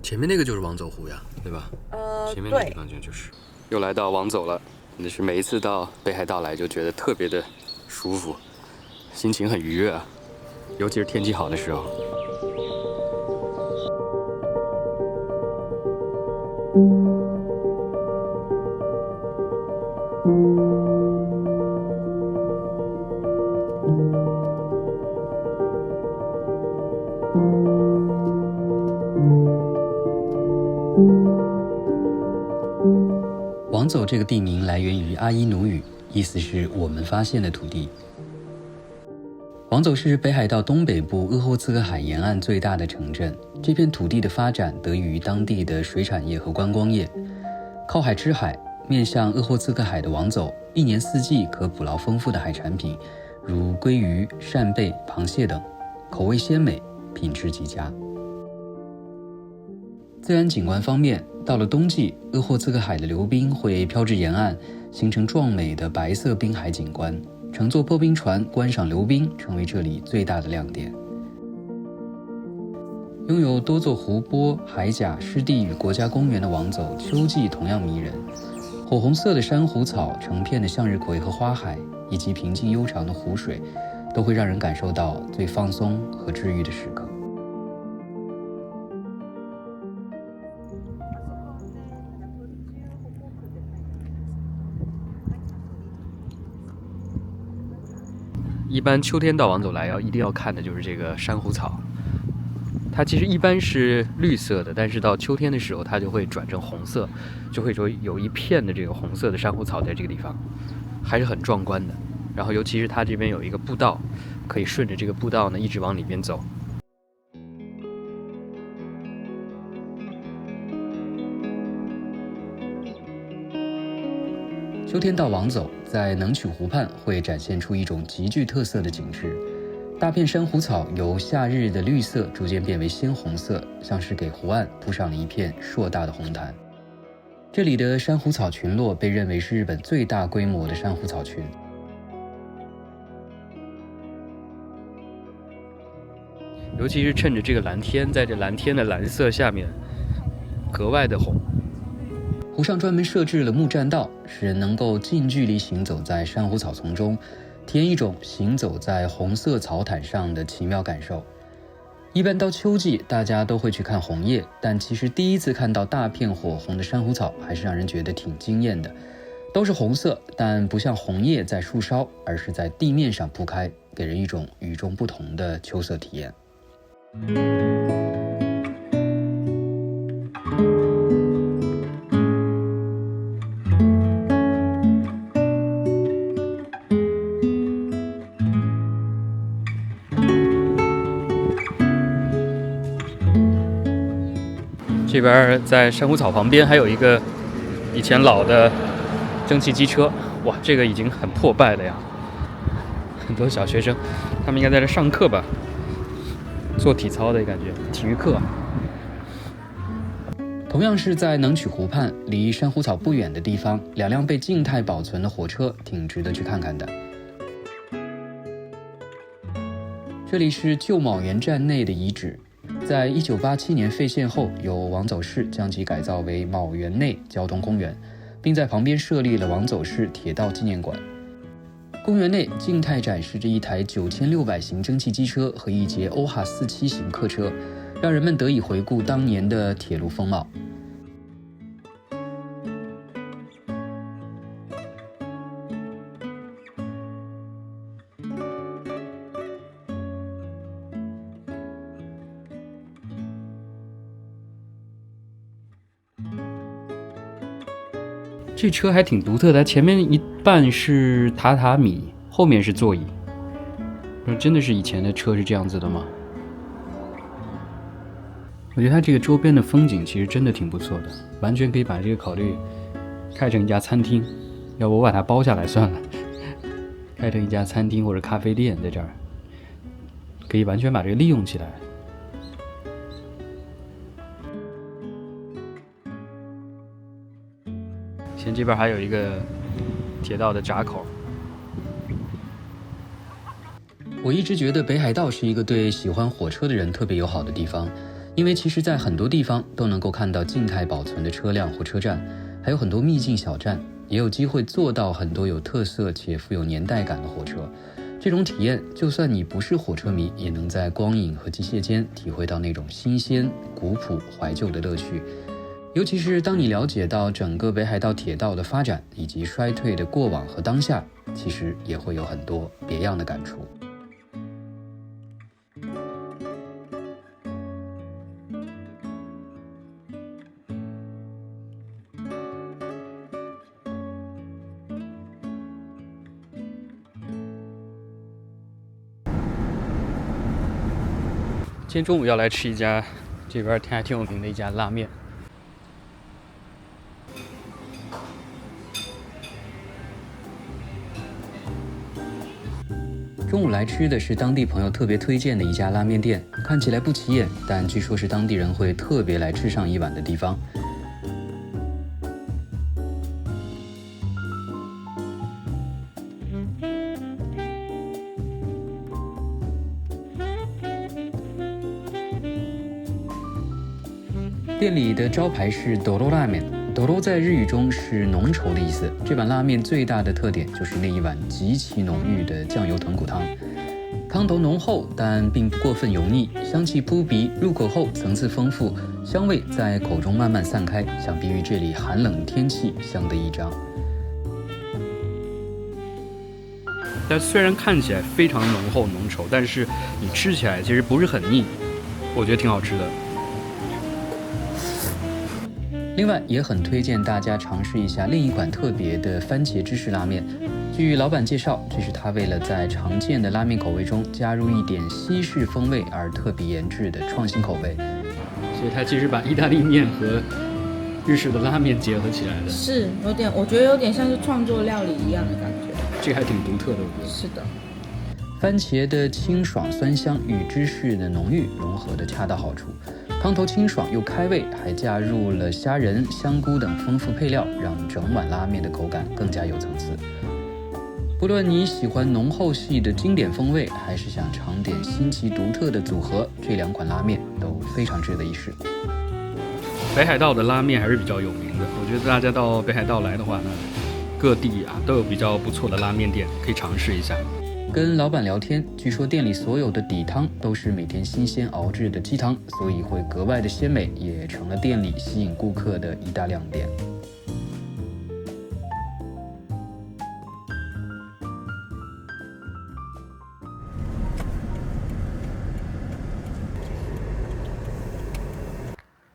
前面那个就是王走湖呀，对吧？前面那个地方就是。又来到王走了，真的是每一次到北海道来就觉得特别的舒服，心情很愉悦啊，尤其是天气好的时候。王走这个地名来源于阿伊努语，意思是我们发现的土地。王走是北海道东北部鄂霍次克海沿岸最大的城镇，这片土地的发展得益于当地的水产业和观光业。靠海吃海，面向鄂霍次克海的王走，一年四季可捕捞丰富的海产品，如鲑鱼、扇贝、螃蟹等，口味鲜美，品质极佳。自然景观方面，到了冬季，鄂霍次克海的流冰会飘至沿岸，形成壮美的白色滨海景观。乘坐破冰船观赏流冰成为这里最大的亮点。拥有多座湖泊、海岬、湿地与国家公园的王走，秋季同样迷人。火红色的珊瑚草、成片的向日葵和花海，以及平静悠长的湖水，都会让人感受到最放松和治愈的时刻。一般秋天到王走来一定要看的就是这个珊瑚草，它其实一般是绿色的，但是到秋天的时候它就会转成红色，就会说有一片的这个红色的珊瑚草在这个地方，还是很壮观的。然后尤其是它这边有一个步道，可以顺着这个步道呢一直往里边走。秋天到王走，在能曲湖畔会展现出一种极具特色的景致。大片珊瑚草由夏日的绿色逐渐变为鲜红色，像是给湖岸铺上了一片硕大的红毯。这里的珊瑚草群落被认为是日本最大规模的珊瑚草群。尤其是趁着这个蓝天，在这蓝天的蓝色下面，格外的红。湖上专门设置了木栈道，使人能够近距离行走在珊瑚草丛中，体验一种行走在红色草毯上的奇妙感受。一般到秋季，大家都会去看红叶，但其实第一次看到大片火红的珊瑚草，还是让人觉得挺惊艳的。都是红色，但不像红叶在树梢，而是在地面上铺开，给人一种与众不同的秋色体验。这边在珊瑚草旁边还有一个以前老的蒸汽机车，哇，这个已经很破败了呀。很多小学生，他们应该在这上课吧，做体操的感觉，体育课。同样是在能曲湖畔，离珊瑚草不远的地方，两辆被静态保存的火车挺值得去看看的。这里是旧卯原站内的遗址。在1987年废线后，由王走市将其改造为卯原内交通公园，并在旁边设立了王走市铁道纪念馆。公园内静态展示着一台9600型蒸汽机车和一节欧哈47型客车，让人们得以回顾当年的铁路风貌。这车还挺独特的，前面一半是榻榻米，后面是座椅。真的是以前的车是这样子的吗？我觉得它这个周边的风景其实真的挺不错的，完全可以把这个考虑开成一家餐厅，要不我把它包下来算了，开成一家餐厅或者咖啡店，在这儿可以完全把这个利用起来。前这边还有一个铁道的闸口。我一直觉得北海道是一个对喜欢火车的人特别友好的地方，因为其实在很多地方都能够看到静态保存的车辆或车站，还有很多秘境小站，也有机会坐到很多有特色且富有年代感的火车。这种体验，就算你不是火车迷，也能在光影和机械间体会到那种新鲜、古朴、怀旧的乐趣。尤其是当你了解到整个北海道铁道的发展以及衰退的过往和当下，其实也会有很多别样的感触。今天中午要来吃一家这边还挺有名的一家拉面。中午来吃的是当地朋友特别推荐的一家拉面店，看起来不起眼，但据说是当地人会特别来吃上一碗的地方。店里的招牌是多罗拉面，多罗在日语中是浓稠的意思。这碗拉面最大的特点就是那一碗极其浓郁的酱油豚骨汤，汤头浓厚但并不过分油腻，香气扑鼻，入口后层次丰富，香味在口中慢慢散开，想必于这里寒冷天气相得益彰。但虽然看起来非常浓厚浓稠，但是你吃起来其实不是很腻，我觉得挺好吃的。另外也很推荐大家尝试一下另一款特别的番茄芝士拉面。据老板介绍，这是他为了在常见的拉面口味中加入一点西式风味而特别研制的创新口味。所以他其实把意大利面和日式的拉面结合起来的，是有点，我觉得有点像是创作料理一样的感觉。这个还挺独特的，我觉得。是的。番茄的清爽酸香与芝士的浓郁融合的恰到好处，汤头清爽又开胃，还加入了虾仁、香菇等丰富配料，让整碗拉面的口感更加有层次。不论你喜欢浓厚系的经典风味，还是想尝点新奇独特的组合，这两款拉面都非常值得一试。北海道的拉面还是比较有名的，我觉得大家到北海道来的话呢，各地都有比较不错的拉面店，可以尝试一下。跟老板聊天，据说店里所有的底汤都是每天新鲜熬制的鸡汤，所以会格外的鲜美，也成了店里吸引顾客的一大亮点。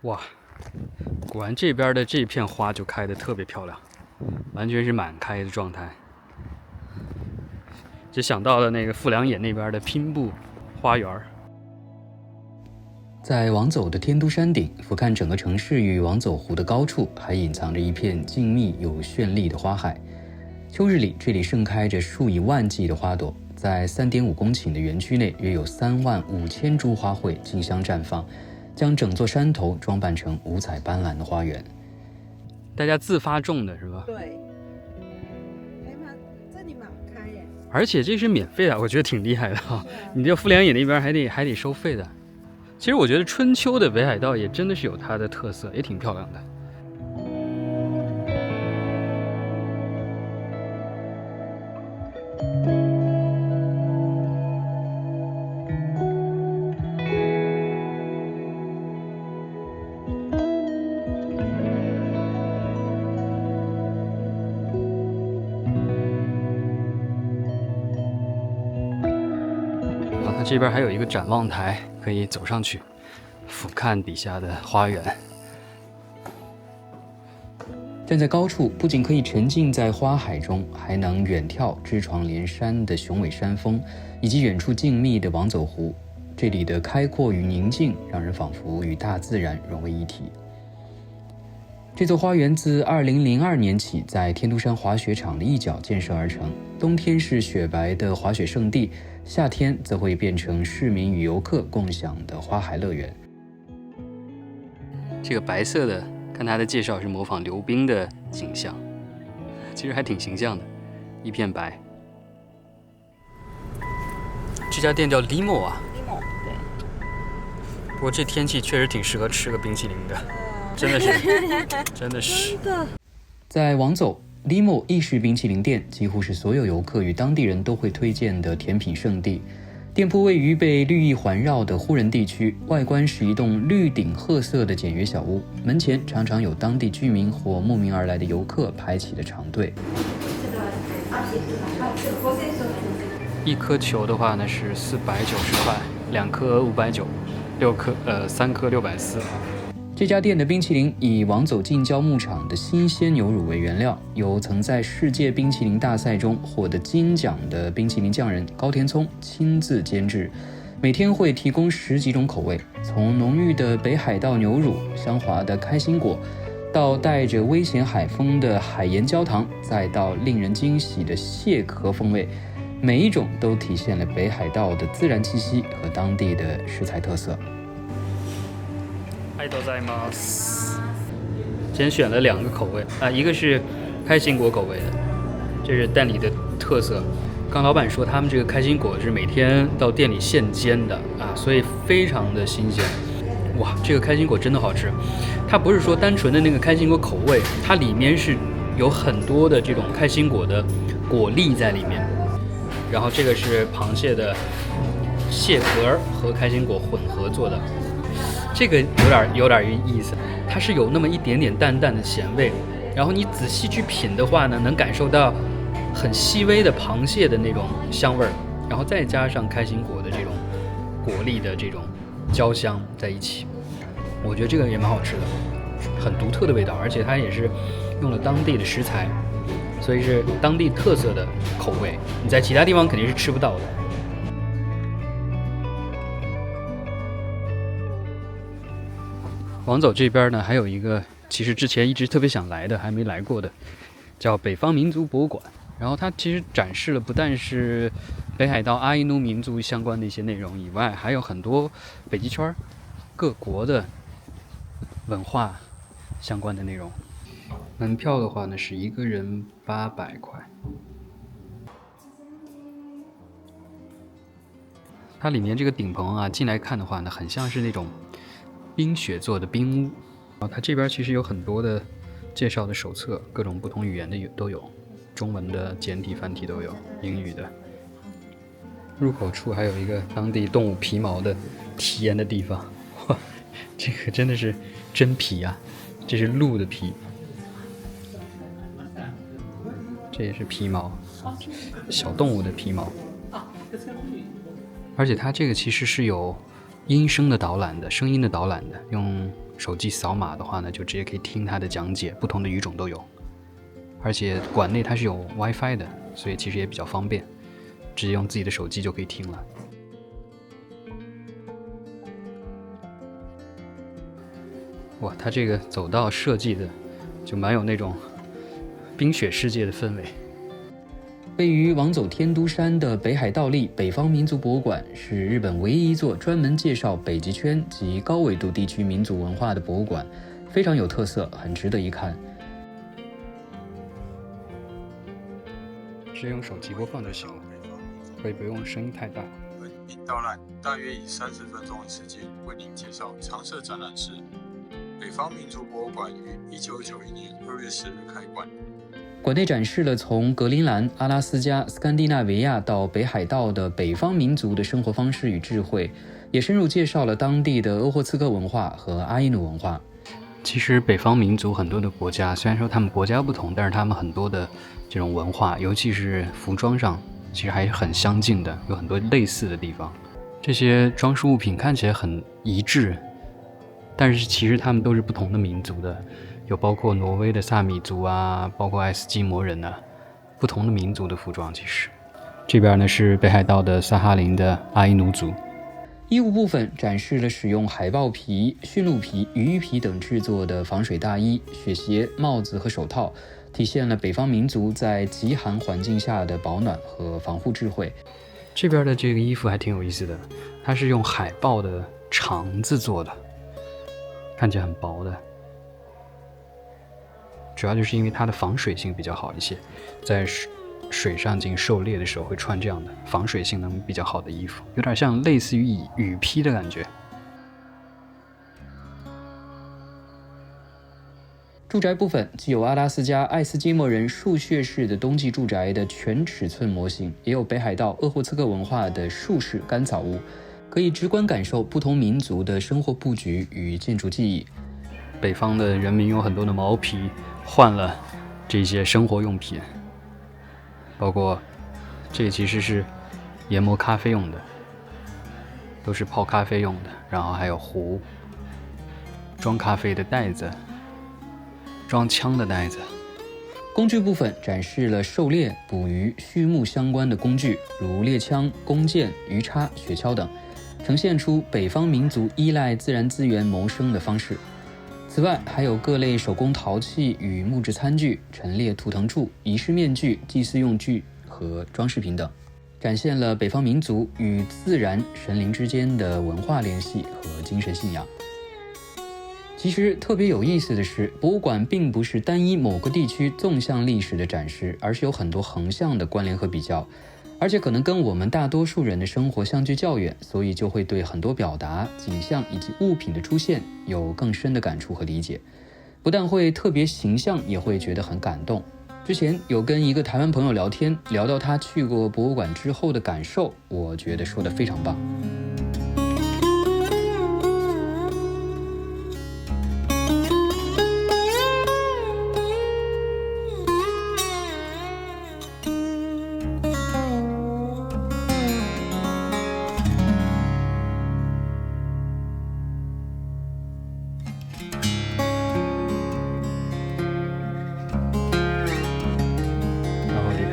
哇，果然这边的这片花就开得特别漂亮，完全是满开的状态。就想到了那个富良野那边的拼布花园。在往走的天都山顶，俯瞰整个城市与往走湖的高处，还隐藏着一片静谧有绚丽的花海。秋日里，这里盛开着数以万计的花朵，在3.5公顷的园区内，约有35000株花卉竞相绽放，将整座山头装扮成五彩斑斓的花园。大家自发种的是吧？对。而且这是免费的，我觉得挺厉害的哈。你这富良野那边还得收费的。其实我觉得春秋的北海道也真的是有它的特色，也挺漂亮的。它这边还有一个展望台，可以走上去俯瞰底下的花园。站在高处，不仅可以沉浸在花海中，还能远眺枝梢连山的雄伟山峰，以及远处静谧的往走湖。这里的开阔与宁静，让人仿佛与大自然融为一体。这座花园自2002年起在天都山滑雪场的一角建设而成，冬天是雪白的滑雪胜地，夏天则会变成市民与游客共享的花海乐园。这个白色的，看它的介绍是模仿溜冰的景象，其实还挺形象的，一片白。这家店叫 Limo 啊。Limo 对。不过这天气确实挺适合吃个冰淇淋的，真的是，真的是。在王走 Limo 意式冰淇淋店，几乎是所有游客与当地人都会推荐的甜品圣地。店铺位于被绿意环绕的呼人地区，外观是一栋绿顶褐色的简约小屋，门前常常有当地居民或慕名而来的游客排起了长队。一颗球的话呢是490块，2颗590，3颗640。这家店的冰淇淋以王走近郊牧场的新鲜牛乳为原料，由曾在世界冰淇淋大赛中获得金奖的冰淇淋匠人高田聪亲自监制，每天会提供10几种口味，从浓郁的北海道牛乳、香滑的开心果，到带着危险海风的海盐焦糖，再到令人惊喜的蟹壳风味，每一种都体现了北海道的自然气息和当地的食材特色。今天选了2个口味啊，一个是开心果口味的，这是店里的特色。刚老板说他们这个开心果是每天到店里现煎的啊，所以非常的新鲜。哇，这个开心果真的好吃，它不是说单纯的那个开心果口味，它里面是有很多的这种开心果的果粒在里面。然后这个是螃蟹的蟹壳和开心果混合做的。这个有点意思，它是有那么一点点淡淡的咸味，然后你仔细去品的话呢，能感受到很细微的螃蟹的那种香味儿，然后再加上开心果的这种果粒的这种焦香在一起，我觉得这个也蛮好吃的，很独特的味道，而且它也是用了当地的食材，所以是当地特色的口味，你在其他地方肯定是吃不到的。王走这边呢，还有一个其实之前一直特别想来的，还没来过的，叫北方民族博物馆。然后它其实展示了不但是北海道阿伊努民族相关的一些内容以外，还有很多北极圈各国的文化相关的内容。门票的话呢，是1个人800块。它里面这个顶棚啊，进来看的话呢，很像是那种冰雪做的冰屋。它这边其实有很多的介绍的手册，各种不同语言的都有，中文的、简体、繁体都有，英语的。入口处还有一个当地动物皮毛的体验的地方。哇，这个真的是真皮啊！这是鹿的皮，这也是皮毛，小动物的皮毛。而且它这个其实是有音声的导览的，声音的导览的，用手机扫码的话呢，就直接可以听它的讲解，不同的语种都有。而且馆内它是有 WiFi 的，所以其实也比较方便，直接用自己的手机就可以听了。哇，它这个走道设计的就蛮有那种冰雪世界的氛围。位于王走天都山的北海道立北方民族博物馆是日本唯一一座专门介绍北极圈及高纬度地区民族文化的博物馆，非常有特色，很值得一看。直接用手机播放就行了，可以不用声音太大。本导览大约以30分钟的时间为您介绍常设展览室。北方民族博物馆于1991年2月10日开馆。馆内展示了从格陵兰、阿拉斯加、斯堪的纳维亚到北海道的北方民族的生活方式与智慧，也深入介绍了当地的鄂霍次克文化和阿伊努文化。其实北方民族很多的国家，虽然说他们国家不同，但是他们很多的这种文化，尤其是服装上，其实还是很相近的，有很多类似的地方。这些装饰物品看起来很一致，但是其实他们都是不同的民族的，有包括挪威的萨米族啊，包括爱斯基摩人啊，不同的民族的服装。其实这边呢是北海道的萨哈林的阿伊努族。衣物部分展示了使用海豹皮、驯鹿皮、鱼皮等制作的防水大衣、雪鞋、帽子和手套，体现了北方民族在极寒环境下的保暖和防护智慧。这边的这个衣服还挺有意思的，它是用海豹的肠子做的，看起来很薄的，主要就是因为它的防水性比较好一些，在水上进行狩猎的时候会穿这样的防水性能比较好的衣服，有点像类似于雨披的感觉。住宅部分既有阿拉斯加爱斯基摩人树穴式的冬季住宅的全尺寸模型，也有北海道鄂霍次克文化的树式干草屋，可以直观感受不同民族的生活布局与建筑技艺。北方的人民用很多的毛皮换了这些生活用品，包括这其实是研磨咖啡用的，都是泡咖啡用的，然后还有壶、装咖啡的袋子、装枪的袋子。工具部分展示了狩猎、捕鱼、畜牧相关的工具，如猎枪、弓箭、鱼叉、雪橇等，呈现出北方民族依赖自然资源谋生的方式。此外，还有各类手工陶器与木质餐具、陈列图腾柱、仪式面具、祭祀用具和装饰品等，展现了北方民族与自然神灵之间的文化联系和精神信仰。其实特别有意思的是，博物馆并不是单一某个地区纵向历史的展示，而是有很多横向的关联和比较，而且可能跟我们大多数人的生活相距较远，所以就会对很多表达、景象以及物品的出现有更深的感触和理解。不但会特别形象，也会觉得很感动。之前有跟一个台湾朋友聊天，聊到他去过博物馆之后的感受，我觉得说得非常棒。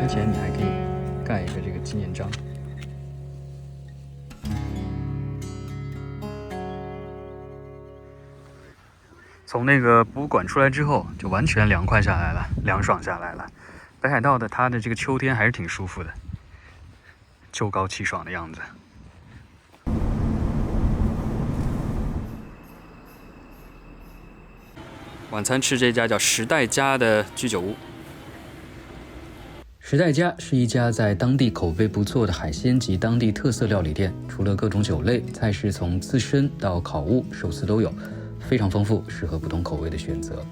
之前你还可以盖一个这个纪念章。从那个博物馆出来之后，就完全凉快下来了，凉爽下来了。北海道的它的这个秋天还是挺舒服的，秋高气爽的样子。晚餐吃这家叫时代家的居酒屋。时代家是一家在当地口碑不错的海鲜及当地特色料理店，除了各种酒类，菜式从刺身到烤物、寿司都有，非常丰富，适合不同口味的选择。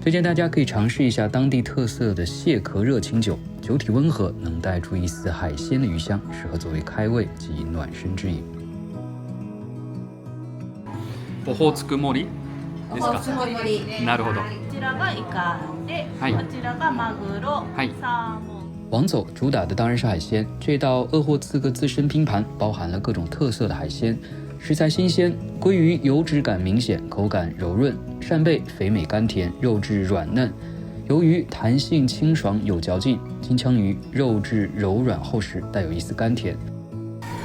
推荐大家可以尝试一下当地特色的蟹壳热清酒，酒体温和，能带出一丝海鲜的鱼香，适合作为开胃及暖身之饮。オホーツク盛りですか？なるほど。こちらがイカで、こちらがマグロ、サーモン。王走主打的当然是海鲜，这道鄂霍次克自身拼盘包含了各种特色的海鲜，食材新鲜，鲑鱼油脂感明显，口感柔润；扇贝肥美甘甜，肉质软嫩；鱿鱼弹性清爽有嚼劲；金枪鱼肉质柔软厚实，带有一丝甘甜。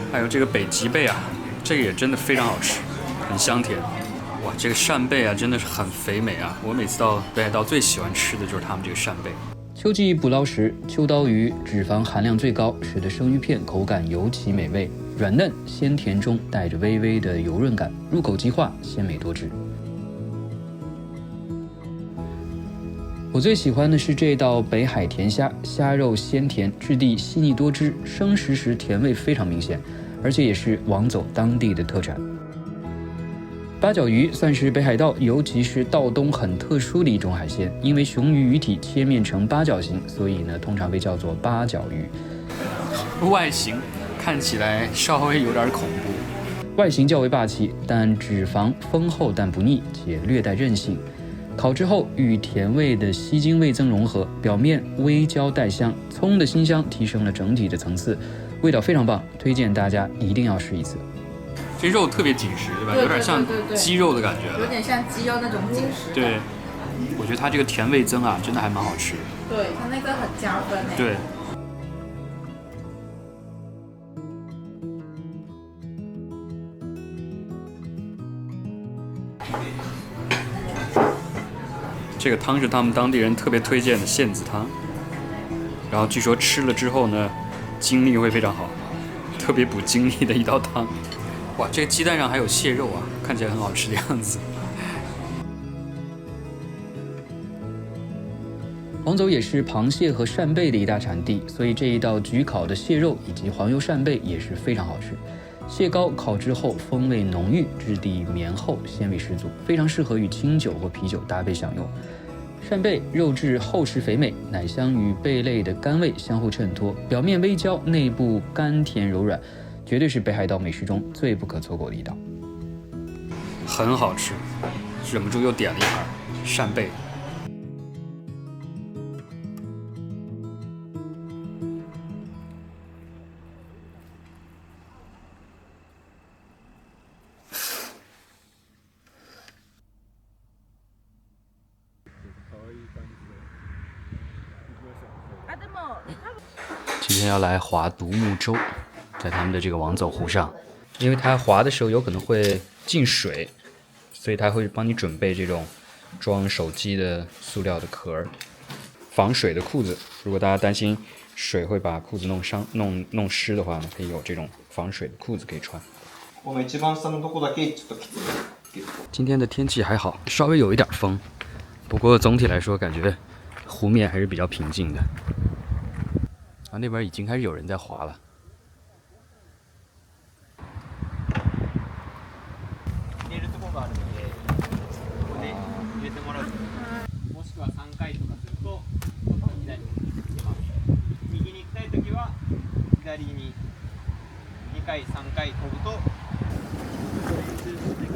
还有这个北极贝啊，这个也真的非常好吃，很香甜。哇，这个扇贝啊，真的是很肥美啊！我每次到北海道最喜欢吃的就是他们这个扇贝。秋季捕捞时，秋刀鱼脂肪含量最高，使得生鱼片口感尤其美味，软嫩鲜甜中带着微微的油润感，入口即化，鲜美多汁。我最喜欢的是这道北海甜虾，虾肉鲜甜，质地细腻多汁，生食时甜味非常明显，而且也是王走当地的特产。八角鱼算是北海道，尤其是道东很特殊的一种海鲜，因为雄鱼鱼体切面成八角形，所以呢通常被叫做八角鱼。外形看起来稍微有点恐怖，外形较为霸气，但脂肪丰厚但不腻，且略带韧性。烤之后与甜味的西京味增融合，表面微焦带香，葱的辛香提升了整体的层次，味道非常棒，推荐大家一定要试一次。这肉特别紧实，对吧？对，有点像鸡肉的感觉了，有点像鸡肉那种紧实。对，我觉得它这个甜味增啊，真的还蛮好吃。对，它那个很加分诶。对。这个汤是他们当地人特别推荐的线子汤，然后据说吃了之后呢，精力会非常好，特别补精力的一道汤。哇，这个鸡蛋上还有蟹肉啊，看起来很好吃的样子。王走也是螃蟹和扇贝的一大产地，所以这一道焗烤的蟹肉以及黄油扇贝也是非常好吃。蟹膏烤制后风味浓郁，质地绵厚，鲜味十足，非常适合与清酒或啤酒搭配享用。扇贝肉质厚实肥美，奶香与贝类的甘味相互衬托，表面微焦，内部甘甜柔软，绝对是北海道美食中最不可错过的一道。很好吃，忍不住又点了一盘扇贝。今天要来划独木舟，在他们的这个王走湖上，因为它划的时候有可能会进水，所以他会帮你准备这种装手机的塑料的壳，防水的裤子。如果大家担心水会把裤子弄湿的话呢，可以有这种防水的裤子可以穿。今天的天气还好，稍微有一点风，不过总体来说感觉湖面还是比较平静的。啊，那边已经开始有人在划了。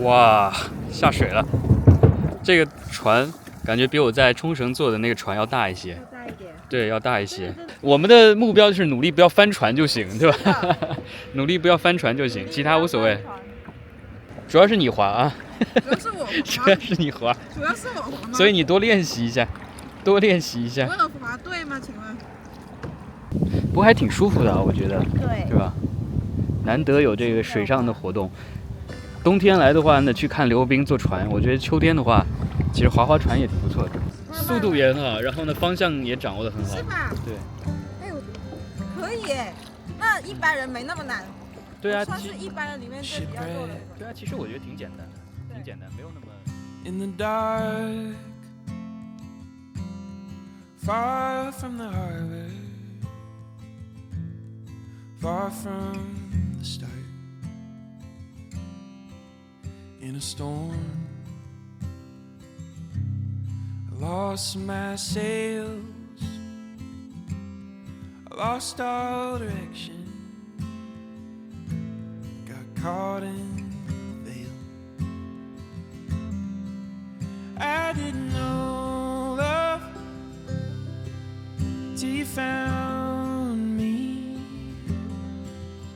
哇，下水了！这个船感觉比我在冲绳坐的那个船要大一些。大一点。对，要大一些。我们的目标就是努力不要翻船就行，对吧？努力不要翻船就行，其他无所谓。主要是你划啊。主要是我划。主要是你划。主要是我划吗？所以你多练习一下，多练习一下。我有划对吗？请问？不过还挺舒服的啊，我觉得。对。是吧？难得有这个水上的活动。冬天来的话呢，去看溜冰坐船；我觉得秋天的话，其实划船也挺不错的，速度也很好，然后呢，方向也掌握得很好。是吧？对。哎呦，可以耶！那一般人没那么难。对啊，算是一般人里面最比较做的。对啊，其实我觉得挺简单的，挺简单，没有那么。In the dark, far from the harbor, far from the start. In a storm, I lost my sails, I lost all direction, got caught in the veil. I didn't know love till you found me.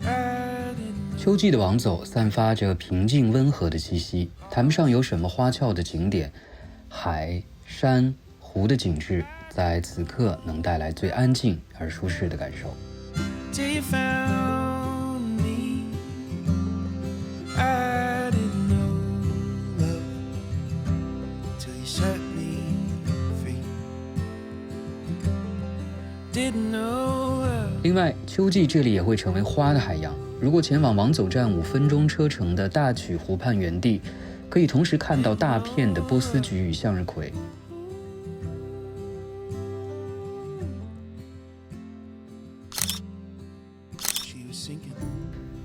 I didn't. 秋季的王走散发着平静温和的气息，谈不上有什么花俏的景点，海、山、湖的景致在此刻能带来最安静而舒适的感受。另外，秋季这里也会成为花的海洋。如果前往王走站5分钟车程的大曲湖畔原地，可以同时看到大片的波斯菊与向日葵。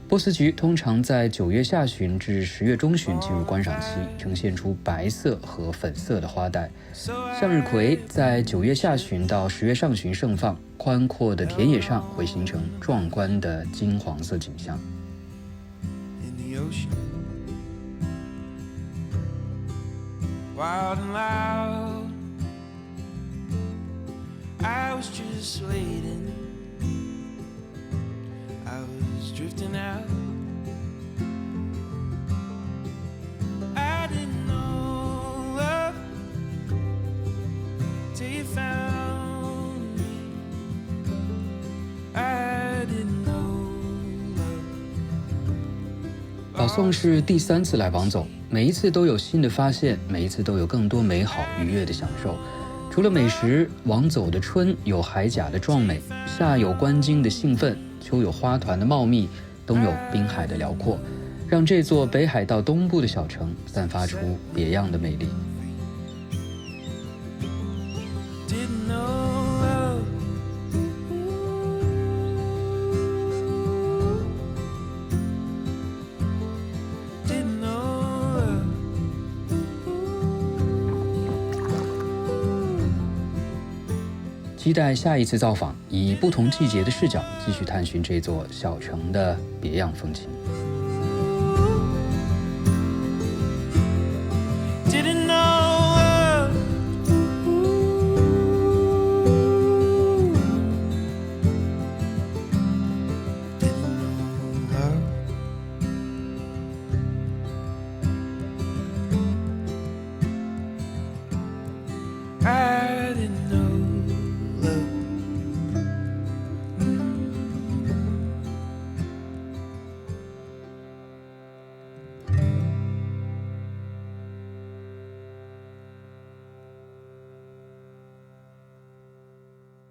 波斯菊通常在9月下旬至10月中旬进入观赏期，呈现出白色和粉色的花带。向日葵在9月下旬到10月上旬盛放，宽阔的田野上会形成壮观的金黄色景象。Wild and loud, I was just waiting, I was drifting out, I didn't know love till you found me, I didn't know love. 老宋是第3次来王走，每一次都有新的发现，每一次都有更多美好愉悦的享受。除了美食，王走的春有海甲的壮美，夏有观鲸的兴奋，秋有花团的茂密，冬有滨海的辽阔，让这座北海道东部的小城散发出别样的魅力。期待下一次造访，以不同季节的视角继续探寻这座小城的别样风情。